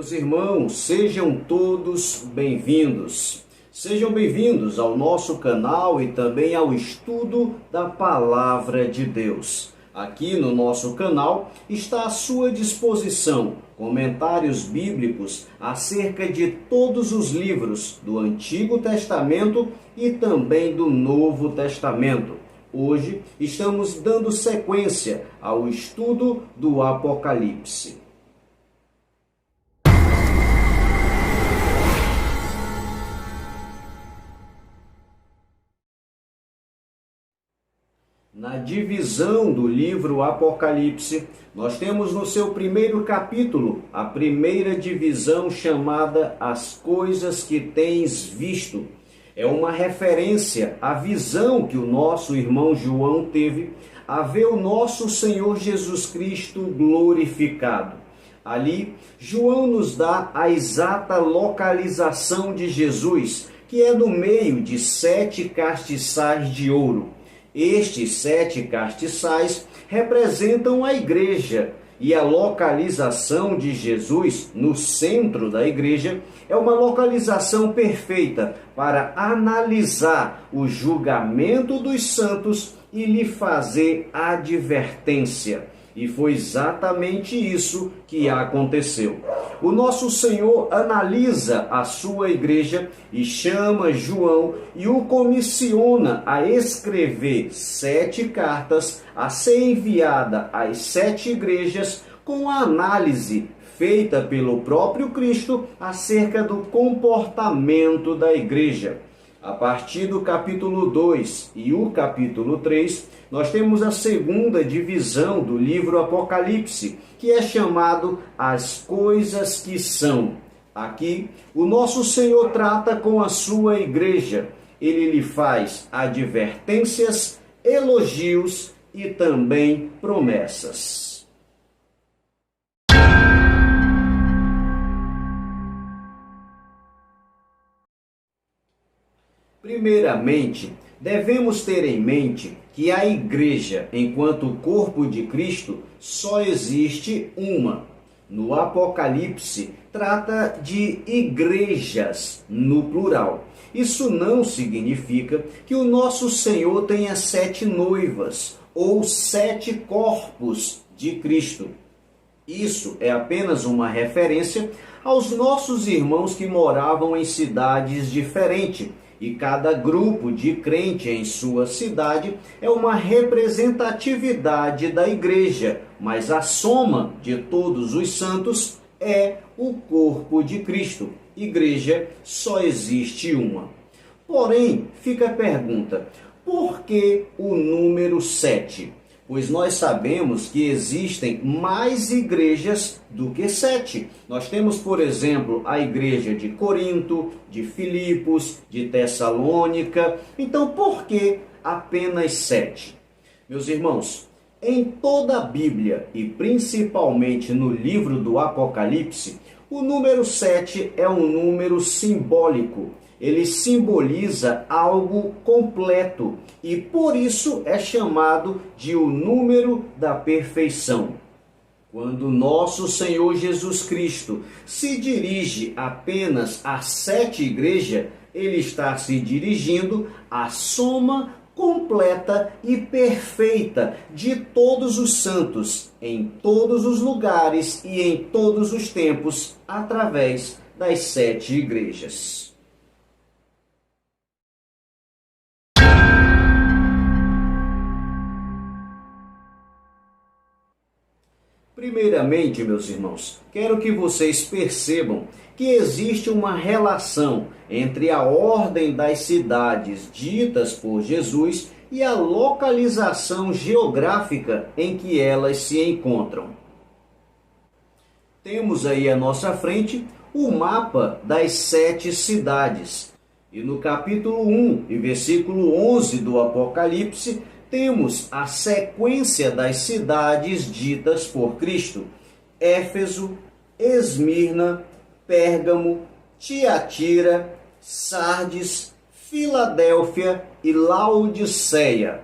Meus irmãos, sejam todos bem-vindos. Sejam bem-vindos ao nosso canal e também ao estudo da Palavra de Deus. Aqui no nosso canal está à sua disposição comentários bíblicos acerca de todos os livros do Antigo Testamento e também do Novo Testamento. Hoje estamos dando sequência ao estudo do Apocalipse. Na divisão do livro Apocalipse, nós temos no seu primeiro capítulo a primeira divisão chamada As Coisas que Tens Visto. É uma referência à visão que o nosso irmão João teve a ver o nosso Senhor Jesus Cristo glorificado. Ali, João nos dá a exata localização de Jesus, que é no meio de 7 castiçais de ouro. Estes 7 castiçais representam a igreja e a localização de Jesus no centro da igreja é uma localização perfeita para analisar o julgamento dos santos e lhe fazer advertência. E foi exatamente isso que aconteceu. O nosso Senhor analisa a sua igreja e chama João e o comissiona a escrever 7 cartas a ser enviada às 7 igrejas com a análise feita pelo próprio Cristo acerca do comportamento da igreja. A partir do capítulo 2 e o capítulo 3, nós temos a segunda divisão do livro Apocalipse, que é chamado As Coisas que São. Aqui, o nosso Senhor trata com a sua igreja. Ele lhe faz advertências, elogios e também promessas. Primeiramente, devemos ter em mente que a igreja, enquanto corpo de Cristo, só existe uma. No Apocalipse, trata de igrejas no plural. Isso não significa que o nosso Senhor tenha 7 noivas ou 7 corpos de Cristo. Isso é apenas uma referência aos nossos irmãos que moravam em cidades diferentes. E cada grupo de crente em sua cidade é uma representatividade da igreja, mas a soma de todos os santos é o corpo de Cristo. Igreja só existe uma. Porém, fica a pergunta, por que o número 7? Pois nós sabemos que existem mais igrejas do que 7. Nós temos, por exemplo, a igreja de Corinto, de Filipos, de Tessalônica. Então, por que apenas 7? Meus irmãos, em toda a Bíblia e principalmente no livro do Apocalipse, o número 7 é um número simbólico. Ele simboliza algo completo e por isso é chamado de o número da perfeição. Quando nosso Senhor Jesus Cristo se dirige apenas a 7 igrejas, ele está se dirigindo à soma completa e perfeita de todos os santos, em todos os lugares e em todos os tempos, através das 7 igrejas. Primeiramente, meus irmãos, quero que vocês percebam que existe uma relação entre a ordem das cidades ditas por Jesus e a localização geográfica em que elas se encontram. Temos aí à nossa frente o mapa das 7 cidades. E no capítulo 1 e versículo 11 do Apocalipse, temos a sequência das cidades ditas por Cristo: Éfeso, Esmirna, Pérgamo, Tiatira, Sardes, Filadélfia e Laodiceia.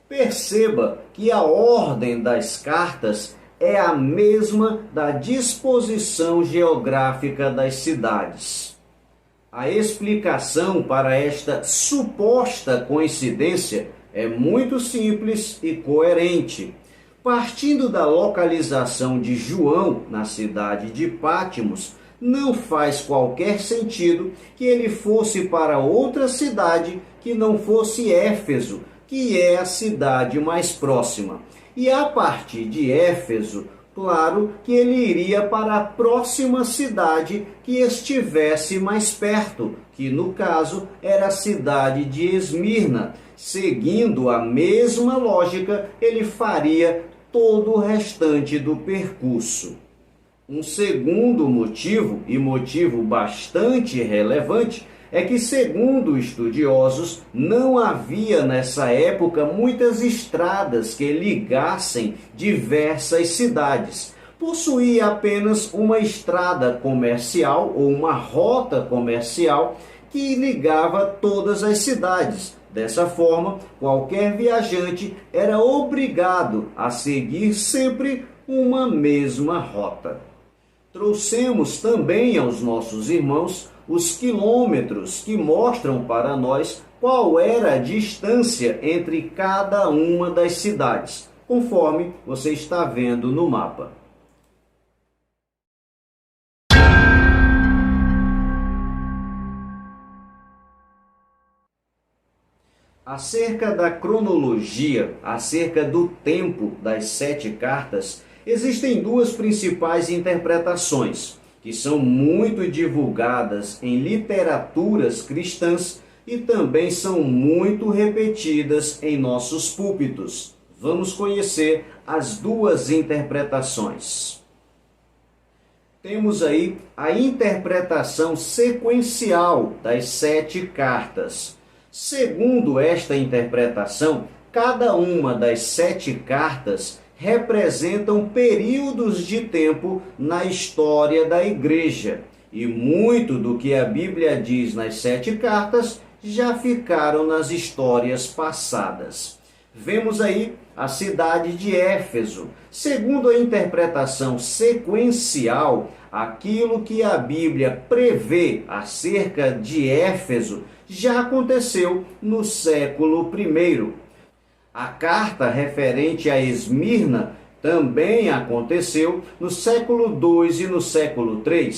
Perceba que a ordem das cartas é a mesma da disposição geográfica das cidades. A explicação para esta suposta coincidência é muito simples e coerente. Partindo da localização de João na cidade de Pátimos, não faz qualquer sentido que ele fosse para outra cidade que não fosse Éfeso, que é a cidade mais próxima. E a partir de Éfeso, claro que ele iria para a próxima cidade que estivesse mais perto, que no caso era a cidade de Esmirna. Seguindo a mesma lógica, ele faria todo o restante do percurso. Um segundo motivo, e motivo bastante relevante, é que, segundo estudiosos, não havia nessa época muitas estradas que ligassem diversas cidades. Possuía apenas uma estrada comercial ou uma rota comercial que ligava todas as cidades. Dessa forma, qualquer viajante era obrigado a seguir sempre uma mesma rota. Trouxemos também aos nossos irmãos os quilômetros que mostram para nós qual era a distância entre cada uma das cidades, conforme você está vendo no mapa. Acerca da cronologia, acerca do tempo das 7 cartas, existem duas principais interpretações, que são muito divulgadas em literaturas cristãs e também são muito repetidas em nossos púlpitos. Vamos conhecer as duas interpretações. Temos aí a interpretação sequencial das 7 cartas. Segundo esta interpretação, cada uma das 7 cartas representam períodos de tempo na história da igreja. E muito do que a Bíblia diz nas 7 cartas já ficaram nas histórias passadas. Vemos aí a cidade de Éfeso. Segundo a interpretação sequencial, aquilo que a Bíblia prevê acerca de Éfeso já aconteceu no século I. A carta referente a Esmirna também aconteceu no século II e no século III.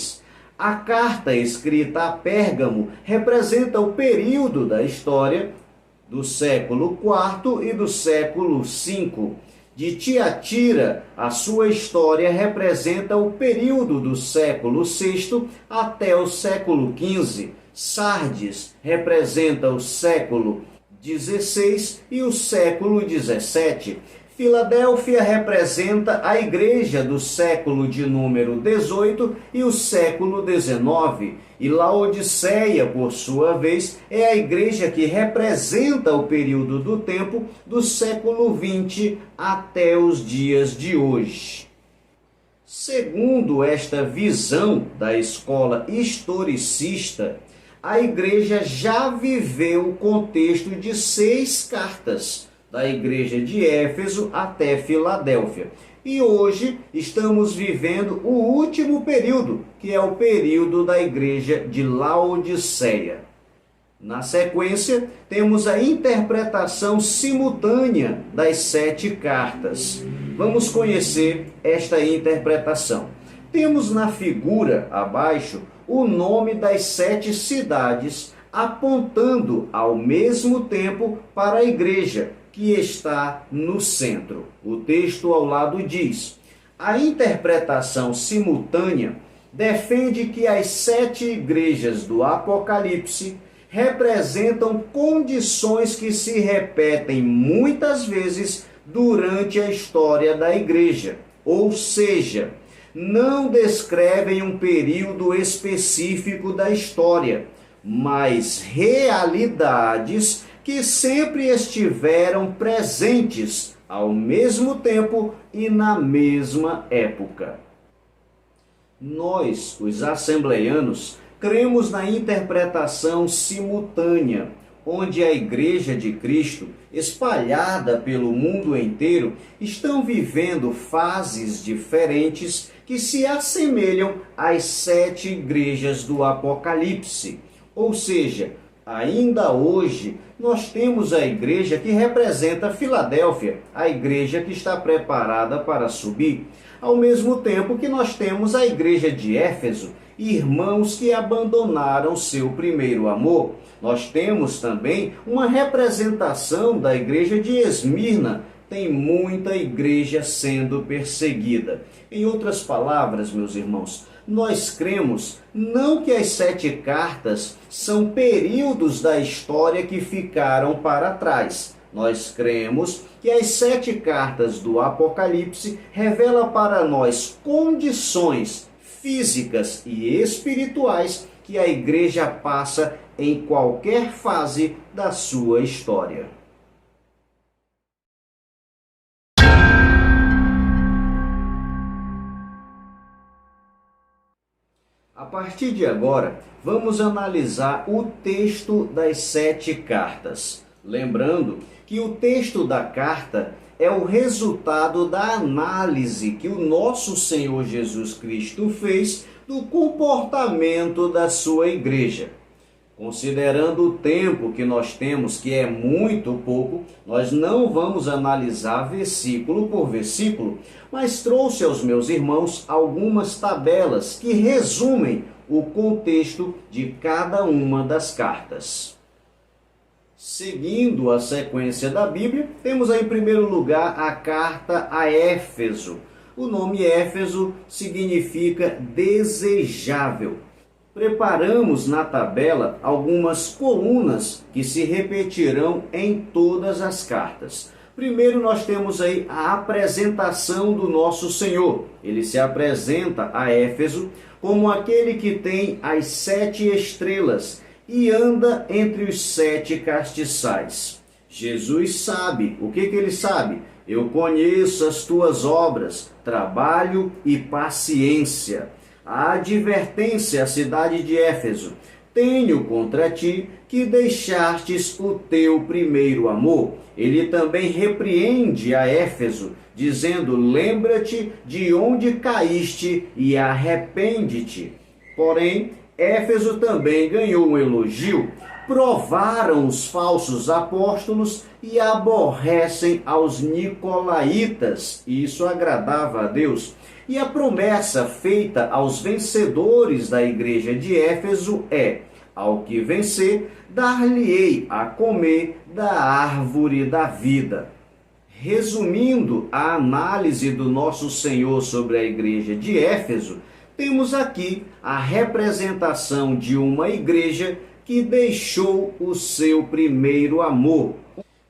A carta escrita a Pérgamo representa o período da história do século IV e do século V. De Tiatira, a sua história representa o período do século VI até o século XV. Sardes representa o século XVI e o século XVII. Filadélfia representa a igreja do século de número 18 e o século 19. E Laodiceia, por sua vez, é a igreja que representa o período do tempo do século 20 até os dias de hoje. Segundo esta visão da escola historicista, a igreja já viveu o contexto de 6 cartas, da igreja de Éfeso até Filadélfia. E hoje estamos vivendo o último período, que é o período da igreja de Laodiceia. Na sequência, temos a interpretação simultânea das 7 cartas. Vamos conhecer esta interpretação. Temos na figura abaixo o nome das 7 cidades, apontando ao mesmo tempo para a igreja, que está no centro. O texto ao lado diz: a interpretação simultânea defende que as 7 igrejas do Apocalipse representam condições que se repetem muitas vezes durante a história da igreja, ou seja, não descrevem um período específico da história, mas realidades que sempre estiveram presentes ao mesmo tempo e na mesma época. Nós, os assembleianos, cremos na interpretação simultânea, onde a Igreja de Cristo, espalhada pelo mundo inteiro, estão vivendo fases diferentes que se assemelham às 7 igrejas do Apocalipse. Ou seja, ainda hoje, nós temos a igreja que representa Filadélfia, a igreja que está preparada para subir, ao mesmo tempo que nós temos a igreja de Éfeso, irmãos que abandonaram seu primeiro amor. Nós temos também uma representação da igreja de Esmirna. Tem muita igreja sendo perseguida. Em outras palavras, meus irmãos, nós cremos não que as 7 cartas são períodos da história que ficaram para trás. Nós cremos que as 7 cartas do Apocalipse revelam para nós condições físicas e espirituais que a igreja passa em qualquer fase da sua história. A partir de agora, vamos analisar o texto das 7 cartas. Lembrando que o texto da carta é o resultado da análise que o nosso Senhor Jesus Cristo fez do comportamento da sua igreja. Considerando o tempo que nós temos, que é muito pouco, nós não vamos analisar versículo por versículo, mas trouxe aos meus irmãos algumas tabelas que resumem o contexto de cada uma das cartas. Seguindo a sequência da Bíblia, temos aí em primeiro lugar a carta a Éfeso. O nome Éfeso significa desejável. Preparamos na tabela algumas colunas que se repetirão em todas as cartas. Primeiro nós temos aí a apresentação do nosso Senhor. Ele se apresenta a Éfeso como aquele que tem as 7 estrelas e anda entre os 7 castiçais. Jesus sabe. O que ele sabe? Eu conheço as tuas obras, trabalho e paciência. A advertência à cidade de Éfeso: tenho contra ti que deixastes o teu primeiro amor. Ele também repreende a Éfeso, dizendo: lembra-te de onde caíste e arrepende-te. Porém, Éfeso também ganhou um elogio. Provaram os falsos apóstolos e aborrecem aos nicolaítas. Isso agradava a Deus. E a promessa feita aos vencedores da igreja de Éfeso é: ao que vencer, dar-lhe-ei a comer da árvore da vida. Resumindo a análise do nosso Senhor sobre a igreja de Éfeso, temos aqui a representação de uma igreja que deixou o seu primeiro amor.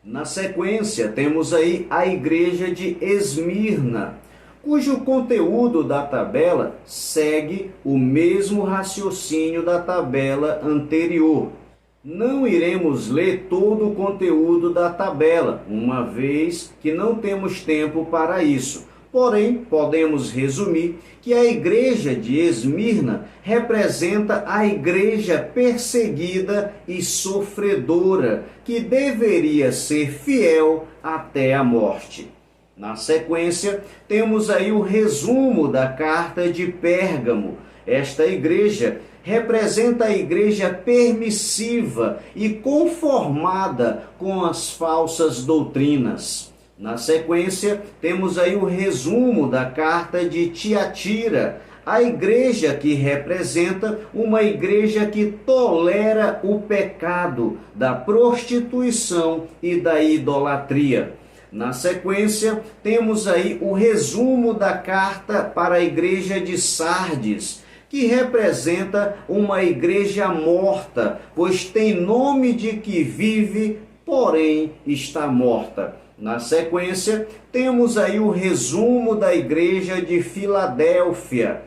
Na sequência, temos aí a igreja de Esmirna, cujo conteúdo da tabela segue o mesmo raciocínio da tabela anterior. Não iremos ler todo o conteúdo da tabela, uma vez que não temos tempo para isso. Porém, podemos resumir que a igreja de Esmirna representa a igreja perseguida e sofredora, que deveria ser fiel até a morte. Na sequência, temos aí o resumo da carta de Pérgamo. Esta igreja representa a igreja permissiva e conformada com as falsas doutrinas. Na sequência, temos aí o resumo da carta de Tiatira, a igreja que representa uma igreja que tolera o pecado da prostituição e da idolatria. Na sequência, temos aí o resumo da carta para a igreja de Sardes, que representa uma igreja morta, pois tem nome de que vive, porém está morta. Na sequência, temos aí o resumo da igreja de Filadélfia,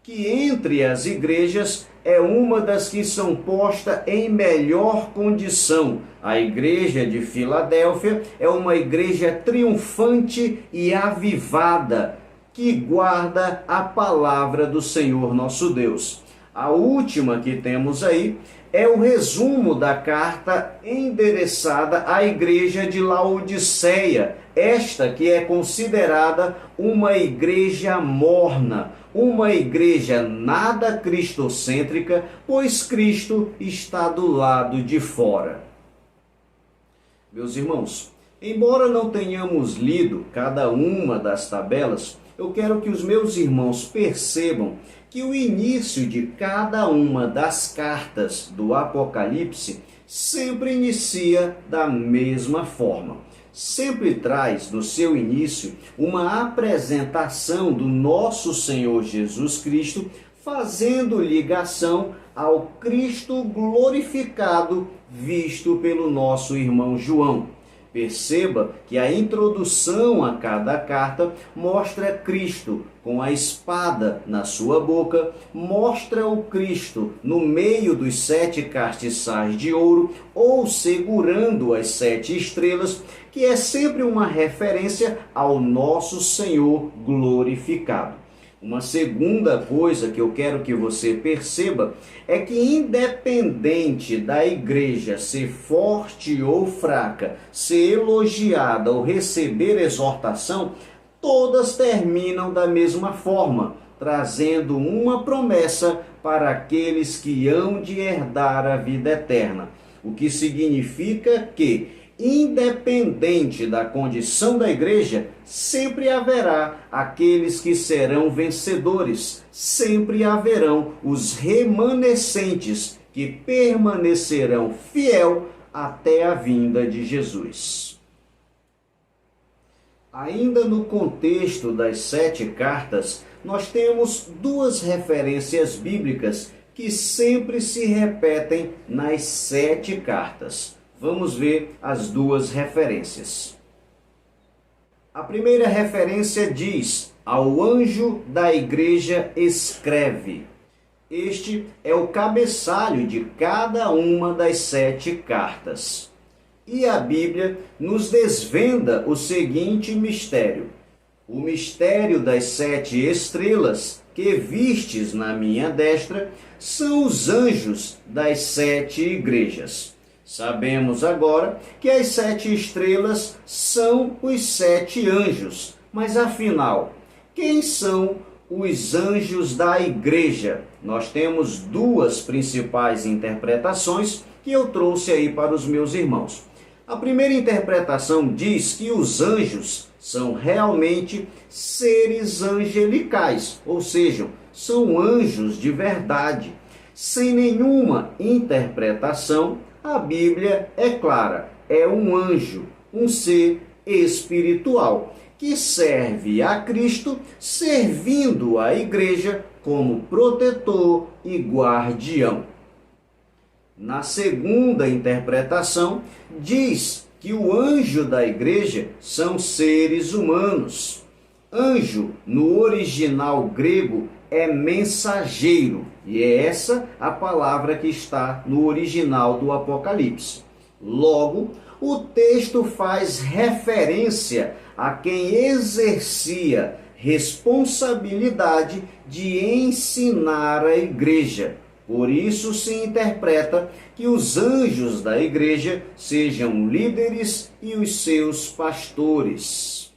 que entre as igrejas é uma das que são postas em melhor condição. A igreja de Filadélfia é uma igreja triunfante e avivada, que guarda a palavra do Senhor nosso Deus. A última que temos aí é o resumo da carta endereçada à igreja de Laodiceia, esta que é considerada uma igreja morna, uma igreja nada cristocêntrica, pois Cristo está do lado de fora. Meus irmãos, embora não tenhamos lido cada uma das tabelas, eu quero que os meus irmãos percebam que o início de cada uma das cartas do Apocalipse sempre inicia da mesma forma. Sempre traz no seu início uma apresentação do nosso Senhor Jesus Cristo, fazendo ligação ao Cristo glorificado visto pelo nosso irmão João. Perceba que a introdução a cada carta mostra Cristo com a espada na sua boca, mostra o Cristo no meio dos 7 castiçais de ouro ou segurando as 7 estrelas, que é sempre uma referência ao nosso Senhor glorificado. Uma segunda coisa que eu quero que você perceba é que, independente da igreja ser forte ou fraca, ser elogiada ou receber exortação, todas terminam da mesma forma, trazendo uma promessa para aqueles que hão de herdar a vida eterna. O que significa que, independente da condição da igreja, sempre haverá aqueles que serão vencedores, sempre haverão os remanescentes que permanecerão fiel até a vinda de Jesus. Ainda no contexto das 7 cartas, nós temos 2 referências bíblicas que sempre se repetem nas 7 cartas. Vamos ver as 2 referências. A primeira referência diz: ao anjo da igreja escreve. Este é o cabeçalho de cada uma das 7 cartas. E a Bíblia nos desvenda o seguinte mistério: o mistério das 7 estrelas que vistes na minha destra são os anjos das 7 igrejas. Sabemos agora que as 7 estrelas são os 7 anjos, mas afinal, quem são os anjos da igreja? Nós temos 2 principais interpretações que eu trouxe aí para os meus irmãos. A primeira interpretação diz que os anjos são realmente seres angelicais, ou seja, são anjos de verdade. Sem nenhuma interpretação, a Bíblia é clara, é um anjo, um ser espiritual, que serve a Cristo, servindo a igreja como protetor e guardião. Na segunda interpretação, diz que o anjo da igreja são seres humanos. Anjo, no original grego, é mensageiro, e é essa a palavra que está no original do Apocalipse. Logo, o texto faz referência a quem exercia responsabilidade de ensinar a igreja. Por isso se interpreta que os anjos da igreja sejam líderes e os seus pastores.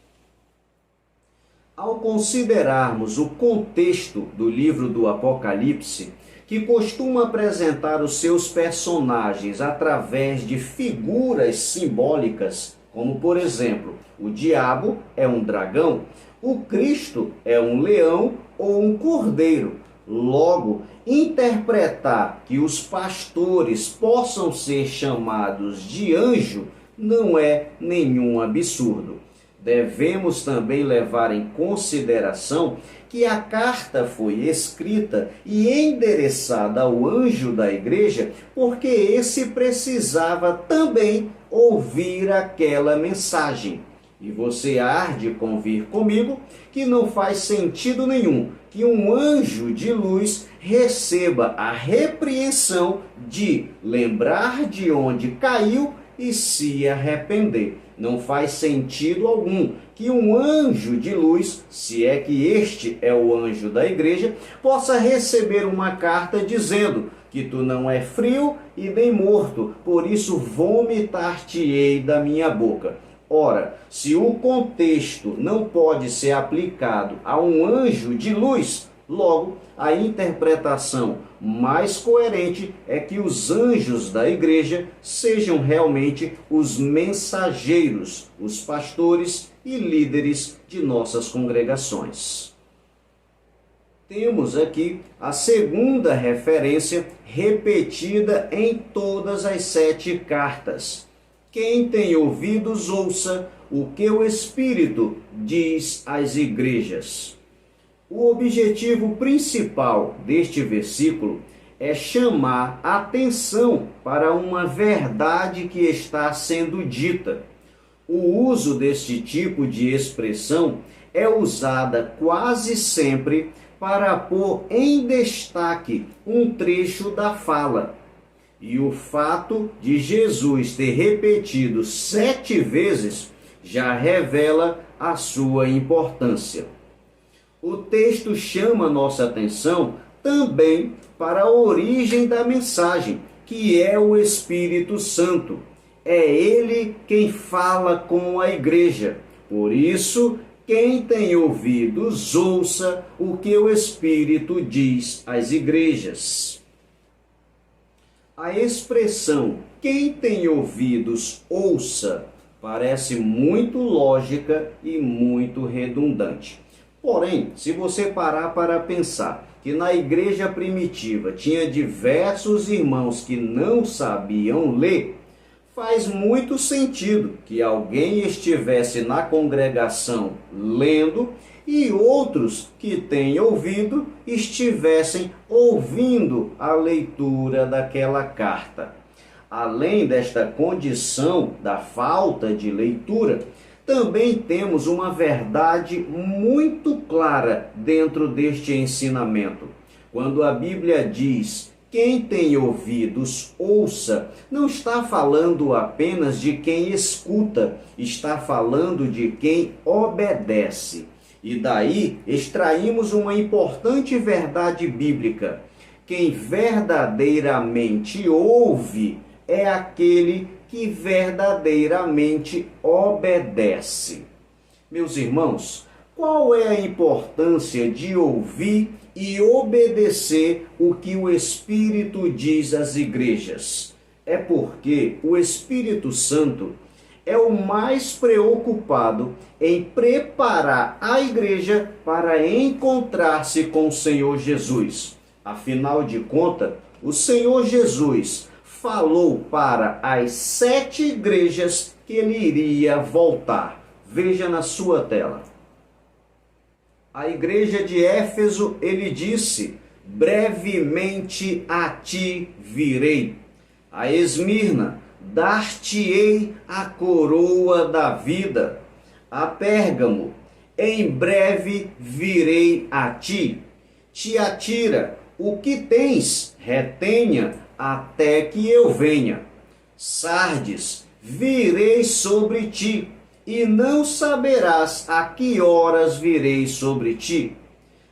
Ao considerarmos o contexto do livro do Apocalipse, que costuma apresentar os seus personagens através de figuras simbólicas, como por exemplo, o diabo é um dragão, o Cristo é um leão ou um cordeiro. Logo, interpretar que os pastores possam ser chamados de anjo não é nenhum absurdo. Devemos também levar em consideração que a carta foi escrita e endereçada ao anjo da igreja porque esse precisava também ouvir aquela mensagem. E você há de convir comigo que não faz sentido nenhum que um anjo de luz receba a repreensão de lembrar de onde caiu e se arrepender. Não faz sentido algum que um anjo de luz, se é que este é o anjo da igreja, possa receber uma carta dizendo que tu não é frio e nem morto, por isso vomitar-te-ei da minha boca. Ora, se o contexto não pode ser aplicado a um anjo de luz, logo, a interpretação mais coerente é que os anjos da igreja sejam realmente os mensageiros, os pastores e líderes de nossas congregações. Temos aqui a segunda referência repetida em todas as 7 cartas. Quem tem ouvidos, ouça o que o Espírito diz às igrejas. O objetivo principal deste versículo é chamar atenção para uma verdade que está sendo dita. O uso deste tipo de expressão é usada quase sempre para pôr em destaque um trecho da fala. E o fato de Jesus ter repetido 7 vezes já revela a sua importância. O texto chama nossa atenção também para a origem da mensagem, que é o Espírito Santo. É ele quem fala com a igreja. Por isso, quem tem ouvidos, ouça o que o Espírito diz às igrejas. A expressão "quem tem ouvidos, ouça" parece muito lógica e muito redundante. Porém, se você parar para pensar que na igreja primitiva tinha diversos irmãos que não sabiam ler, faz muito sentido que alguém estivesse na congregação lendo e outros que têm ouvido estivessem ouvindo a leitura daquela carta. Além desta condição da falta de leitura, também temos uma verdade muito clara dentro deste ensinamento. Quando a Bíblia diz: quem tem ouvidos, ouça, não está falando apenas de quem escuta, está falando de quem obedece. E daí extraímos uma importante verdade bíblica. Quem verdadeiramente ouve é aquele que verdadeiramente obedece. Meus irmãos, qual é a importância de ouvir e obedecer o que o Espírito diz às igrejas? É porque o Espírito Santo é o mais preocupado em preparar a igreja para encontrar-se com o Senhor Jesus. Afinal de contas, o Senhor Jesus falou para as 7 igrejas que ele iria voltar. Veja na sua tela. A igreja de Éfeso, ele disse: brevemente a ti virei. A Esmirna: dar-te-ei a coroa da vida. A Pérgamo: em breve virei a ti. Tiatira: o que tens, retenha até que eu venha. Sardes: virei sobre ti, e não saberás a que horas virei sobre ti.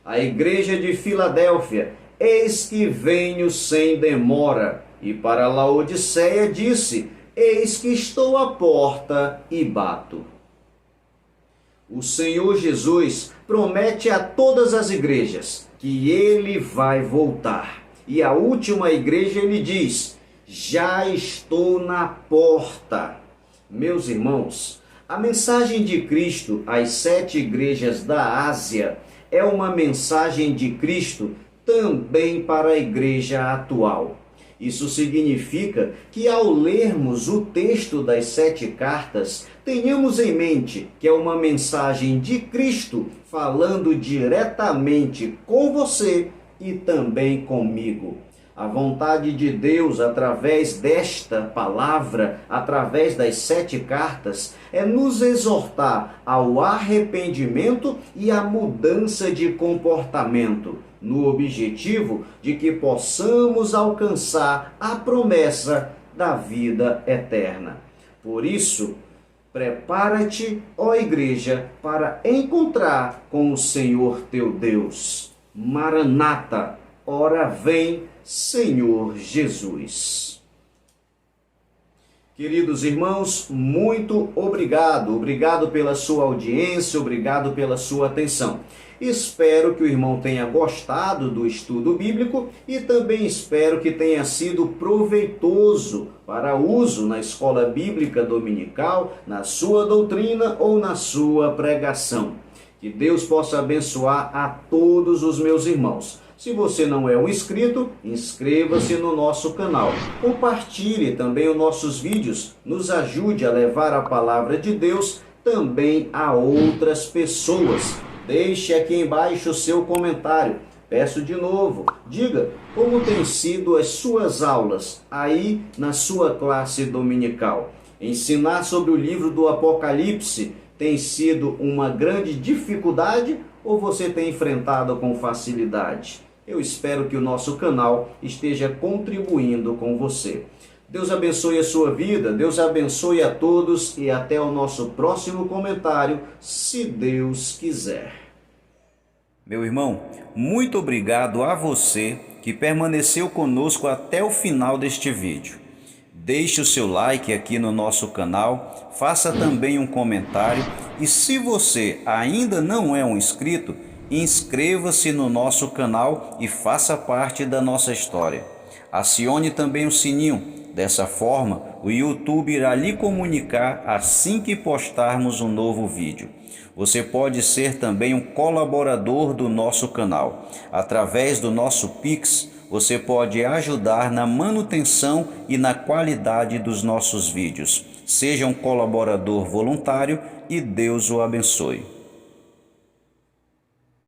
A igreja de Filadélfia: eis que venho sem demora. E para Laodiceia disse: eis que estou à porta e bato. O Senhor Jesus promete a todas as igrejas que ele vai voltar. E a última igreja ele diz: já estou na porta. Meus irmãos, a mensagem de Cristo às 7 igrejas da Ásia é uma mensagem de Cristo também para a igreja atual. Isso significa que ao lermos o texto das 7 cartas, tenhamos em mente que é uma mensagem de Cristo falando diretamente com você e também comigo. A vontade de Deus, através desta palavra, através das 7 cartas, é nos exortar ao arrependimento e à mudança de comportamento, no objetivo de que possamos alcançar a promessa da vida eterna. Por isso, prepara-te, ó igreja, para encontrar com o Senhor teu Deus. Maranata, ora vem, Senhor Jesus. Queridos irmãos, muito obrigado. Obrigado pela sua audiência, obrigado pela sua atenção. Espero que o irmão tenha gostado do estudo bíblico e também espero que tenha sido proveitoso para uso na escola bíblica dominical, na sua doutrina ou na sua pregação. Que Deus possa abençoar a todos os meus irmãos. Se você não é um inscrito, inscreva-se no nosso canal. Compartilhe também os nossos vídeos. Nos ajude a levar a palavra de Deus também a outras pessoas. Deixe aqui embaixo o seu comentário. Peço de novo, diga como têm sido as suas aulas aí na sua classe dominical. Ensinar sobre o livro do Apocalipse tem sido uma grande dificuldade ou você tem enfrentado com facilidade? Eu espero que o nosso canal esteja contribuindo com você. Deus abençoe a sua vida, Deus abençoe a todos e até o nosso próximo comentário, se Deus quiser. Meu irmão, muito obrigado a você que permaneceu conosco até o final deste vídeo. Deixe o seu like aqui no nosso canal, faça também um comentário e se você ainda não é um inscrito, inscreva-se no nosso canal e faça parte da nossa história. Acione também o sininho. Dessa forma, o YouTube irá lhe comunicar assim que postarmos um novo vídeo. Você pode ser também um colaborador do nosso canal. Através do nosso Pix, você pode ajudar na manutenção e na qualidade dos nossos vídeos. Seja um colaborador voluntário e Deus o abençoe.